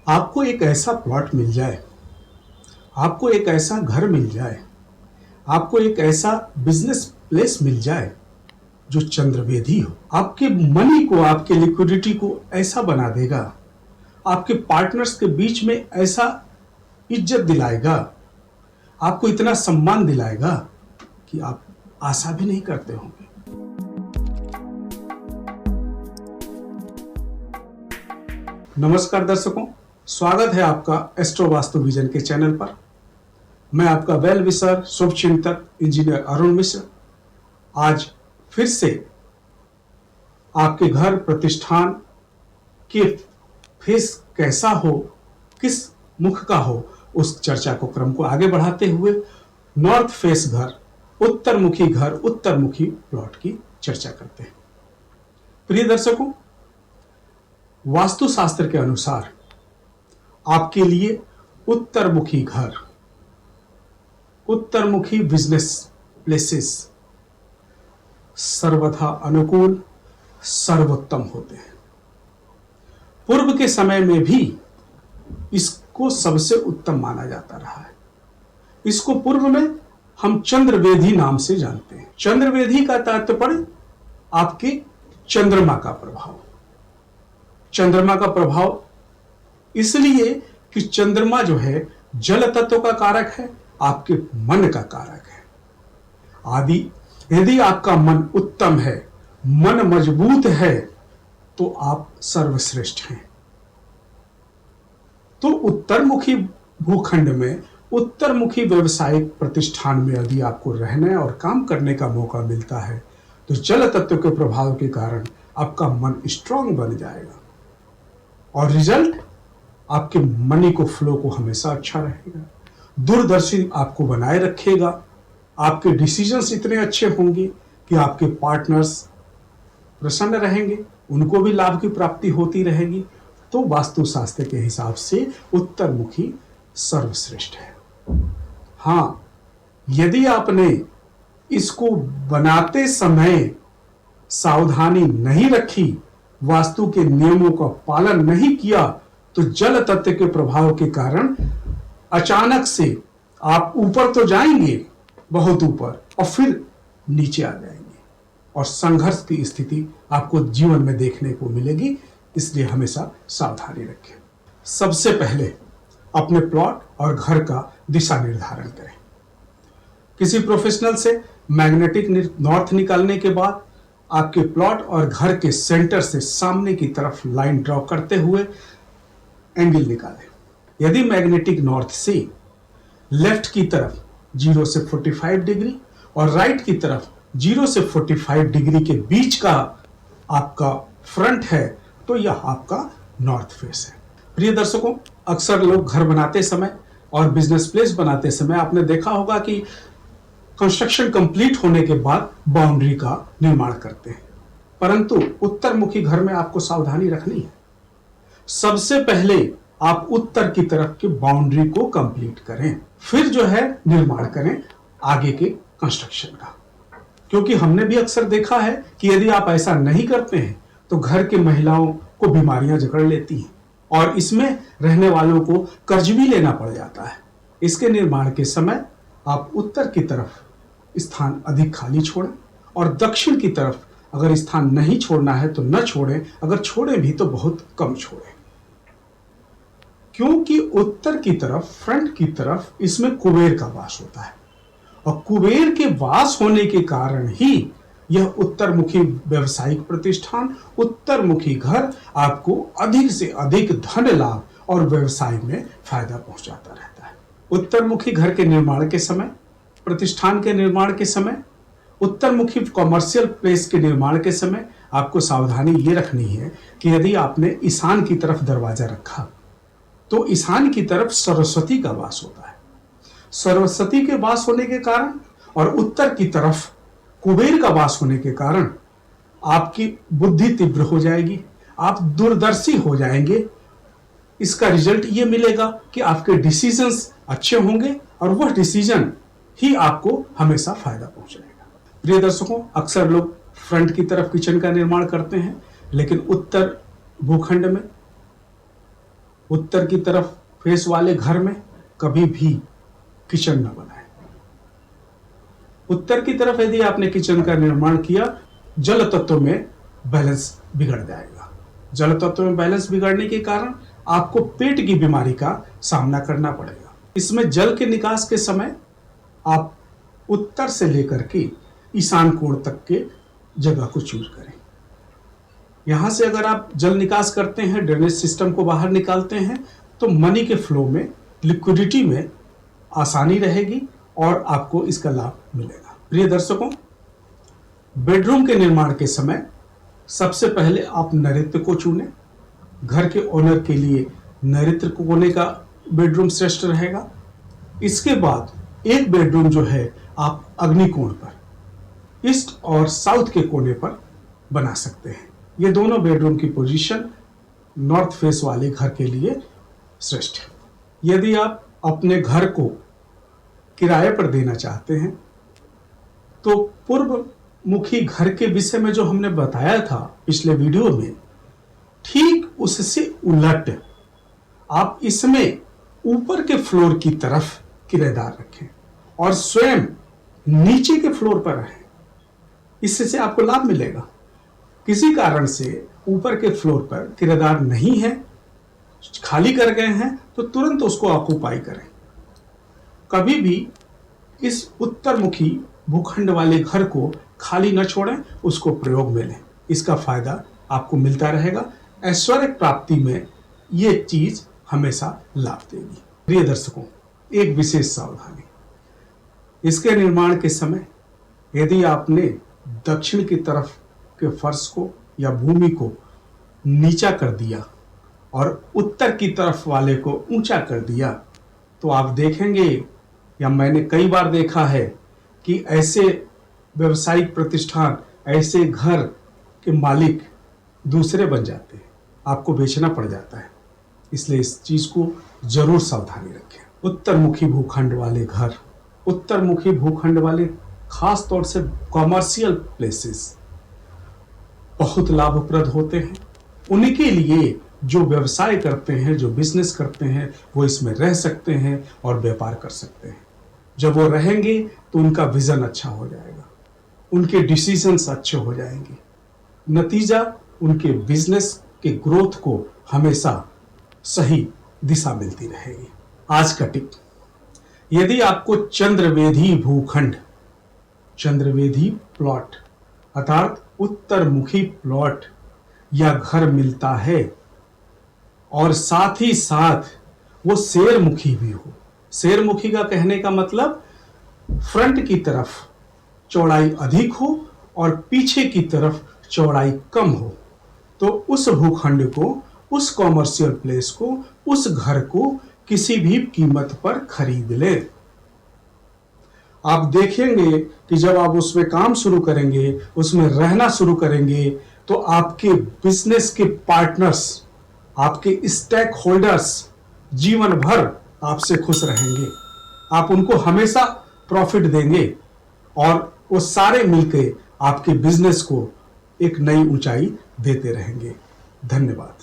आपको एक ऐसा प्लॉट मिल जाए, आपको एक ऐसा घर मिल जाए, आपको एक ऐसा बिजनेस प्लेस मिल जाए जो चंद्रवेदी हो, आपके मनी को, आपके लिक्विडिटी को ऐसा बना देगा, आपके पार्टनर्स के बीच में ऐसा इज्जत दिलाएगा, आपको इतना सम्मान दिलाएगा कि आप आशा भी नहीं करते होंगे। नमस्कार दर्शकों, स्वागत है आपका एस्ट्रो वास्तु विजन के चैनल पर। मैं आपका वेल विशर, शुभ चिंतक, इंजीनियर अरुण मिश्र आज फिर से आपके घर प्रतिष्ठान के फेस कैसा हो, किस मुख का हो, उस चर्चा को क्रम को आगे बढ़ाते हुए नॉर्थ फेस घर, उत्तरमुखी घर, उत्तरमुखी प्लॉट की चर्चा करते हैं। प्रिय दर्शकों, वास्तुशास्त्र के अनुसार आपके लिए उत्तरमुखी घर, उत्तरमुखी बिजनेस प्लेसेस सर्वथा अनुकूल, सर्वोत्तम होते हैं। पूर्व के समय में भी इसको सबसे उत्तम माना जाता रहा है। इसको पूर्व में हम चंद्रवेदी नाम से जानते हैं। चंद्रवेदी का तात्पर्य आपके चंद्रमा का प्रभाव। चंद्रमा का प्रभाव इसलिए कि चंद्रमा जो है जल तत्व का कारक है, आपके मन का कारक है। आदि यदि आपका मन उत्तम है, मन मजबूत है, तो आप सर्वश्रेष्ठ हैं। तो उत्तरमुखी भूखंड में, उत्तरमुखी व्यवसायिक प्रतिष्ठान में यदि आपको रहने और काम करने का मौका मिलता है तो जल तत्व के प्रभाव के कारण आपका मन स्ट्रांग बन जाएगा और रिजल्ट आपके मनी को फ्लो को हमेशा अच्छा रहेगा, दूरदर्शी आपको बनाए रखेगा। आपके डिसीजंस इतने अच्छे होंगे कि आपके पार्टनर्स प्रसन्न रहेंगे, उनको भी लाभ की प्राप्ति होती रहेगी। तो वास्तुशास्त्र के हिसाब से उत्तरमुखी सर्वश्रेष्ठ है। हाँ, यदि आपने इसको बनाते समय सावधानी नहीं रखी, वास्तु के नियमों का पालन नहीं किया, तो जल तत्व के प्रभाव के कारण अचानक से आप ऊपर तो जाएंगे, बहुत ऊपर, और फिर नीचे आ जाएंगे और संघर्ष की स्थिति आपको जीवन में देखने को मिलेगी। इसलिए हमेशा सावधानी रखें। सबसे पहले अपने प्लॉट और घर का दिशा निर्धारण करें। किसी प्रोफेशनल से मैग्नेटिक नॉर्थ निकालने के बाद आपके प्लॉट और घर के सेंटर से सामने की तरफ लाइन ड्रॉ करते हुए एंगल निकालें। यदि मैग्नेटिक नॉर्थ से लेफ्ट की तरफ 0 से 45 डिग्री और राइट की तरफ 0 से 45 डिग्री के बीच का आपका फ्रंट है, तो यह आपका नॉर्थ फेस है। प्रिय दर्शकों, अक्सर लोग घर बनाते समय और बिजनेस प्लेस बनाते समय आपने देखा होगा कि कंस्ट्रक्शन कंप्लीट होने के बाद बाउंड्री का निर्माण करते हैं, परंतु उत्तरमुखी घर में आपको सावधानी रखनी है। सबसे पहले आप उत्तर की तरफ की बाउंड्री को कंप्लीट करें, फिर जो है निर्माण करें आगे के कंस्ट्रक्शन का। क्योंकि हमने भी अक्सर देखा है कि यदि आप ऐसा नहीं करते हैं तो घर की महिलाओं को बीमारियां जकड़ लेती हैं और इसमें रहने वालों को कर्ज भी लेना पड़ जाता है। इसके निर्माण के समय आप उत्तर की तरफ स्थान अधिक खाली छोड़ें और दक्षिण की तरफ अगर स्थान नहीं छोड़ना है तो न छोड़ें, अगर छोड़ें भी तो बहुत कम छोड़ें। क्योंकि उत्तर की तरफ, फ्रंट की तरफ, इसमें कुबेर का वास होता है और कुबेर के वास होने के कारण ही यह उत्तरमुखी व्यवसायिक प्रतिष्ठान, उत्तरमुखी घर आपको अधिक से अधिक धन लाभ और व्यवसाय में फायदा पहुंचाता रहता है। उत्तरमुखी घर के निर्माण के समय, प्रतिष्ठान के निर्माण के समय, उत्तरमुखी कॉमर्शियल प्लेस के निर्माण के समय आपको सावधानी ये रखनी है कि यदि आपने ईशान की तरफ दरवाजा रखा तो ईशान की तरफ सरस्वती का वास होता है। सरस्वती के वास होने के कारण और उत्तर की तरफ कुबेर का वास होने के कारण आपकी बुद्धि तीव्र हो जाएगी, आप दूरदर्शी हो जाएंगे। इसका रिजल्ट ये मिलेगा कि आपके डिसीजंस अच्छे होंगे और वह डिसीजन ही आपको हमेशा फायदा पहुंचाएगा। प्रिय दर्शकों, अक्सर लोग फ्रंट की तरफ किचन का निर्माण करते हैं, लेकिन उत्तर भूखंड में उत्तर की तरफ फेस वाले घर में कभी भी किचन न बनाएं। उत्तर की तरफ यदि आपने किचन का निर्माण किया, जल तत्व में बैलेंस बिगड़ जाएगा। जल तत्व में बैलेंस बिगड़ने के कारण आपको पेट की बीमारी का सामना करना पड़ेगा। इसमें जल के निकास के समय आप उत्तर से लेकर के ईशान कोण तक के जगह को चूज करें। यहां से अगर आप जल निकास करते हैं, ड्रेनेज सिस्टम को बाहर निकालते हैं, तो मनी के फ्लो में, लिक्विडिटी में आसानी रहेगी और आपको इसका लाभ मिलेगा। प्रिय दर्शकों, बेडरूम के निर्माण के समय सबसे पहले आप नैऋत्य को चुनें। घर के ओनर के लिए नैऋत्य कोने का बेडरूम श्रेष्ठ रहेगा। इसके बाद एक बेडरूम जो है आप अग्निकोण पर, ईस्ट और साउथ के कोने पर बना सकते हैं। ये दोनों बेडरूम की पोजीशन नॉर्थ फेस वाले घर के लिए श्रेष्ठ है। यदि आप अपने घर को किराए पर देना चाहते हैं तो पूर्व मुखी घर के विषय में जो हमने बताया था पिछले वीडियो में, ठीक उससे उलट आप इसमें ऊपर के फ्लोर की तरफ किराएदार रखें और स्वयं नीचे के फ्लोर पर रहें। इससे आपको लाभ मिलेगा। किसी कारण से ऊपर के फ्लोर पर किराएदार नहीं है, खाली कर गए हैं, तो तुरंत उसको ऑक्यूपाई करें। कभी भी इस उत्तरमुखी भूखंड वाले घर को खाली न छोड़ें, उसको प्रयोग में लें। इसका फायदा आपको मिलता रहेगा। ऐश्वर्य प्राप्ति में ये चीज हमेशा लाभ देगी। प्रिय दर्शकों, एक विशेष सावधानी, इसके निर्माण के समय यदि आपने दक्षिण की तरफ के फर्श को या भूमि को नीचा कर दिया और उत्तर की तरफ वाले को ऊंचा कर दिया, तो आप देखेंगे, या मैंने कई बार देखा है, कि ऐसे व्यवसायिक प्रतिष्ठान, ऐसे घर के मालिक दूसरे बन जाते हैं, आपको बेचना पड़ जाता है। इसलिए इस चीज को जरूर सावधानी रखें। उत्तरमुखी भूखंड वाले घर, उत्तरमुखी भूखंड वाले खास तौर से कॉमर्शियल प्लेसेस बहुत लाभप्रद होते हैं। उनके लिए जो व्यवसाय करते हैं, जो बिजनेस करते हैं, वो इसमें रह सकते हैं और व्यापार कर सकते हैं। जब वो रहेंगे तो उनका विजन अच्छा हो जाएगा, उनके डिसीजंस अच्छे हो जाएंगे, नतीजा उनके बिजनेस के ग्रोथ को हमेशा सही दिशा मिलती रहेगी। आज का टिप, यदि आपको चंद्रवेधी भूखंड, चंद्रवेधी प्लॉट अर्थात उत्तरमुखी प्लॉट या घर मिलता है और साथ ही साथ वो शेरमुखी भी हो, शेरमुखी का कहने का मतलब फ्रंट की तरफ चौड़ाई अधिक हो और पीछे की तरफ चौड़ाई कम हो, तो उस भूखंड को, उस कॉमर्शियल प्लेस को, उस घर को किसी भी कीमत पर खरीद लें। आप देखेंगे कि जब आप उसमें काम शुरू करेंगे, उसमें रहना शुरू करेंगे, तो आपके बिजनेस के पार्टनर्स, आपके स्टेक होल्डर्स जीवन भर आपसे खुश रहेंगे। आप उनको हमेशा प्रॉफिट देंगे और वो सारे मिलकर आपके बिजनेस को एक नई ऊंचाई देते रहेंगे। धन्यवाद।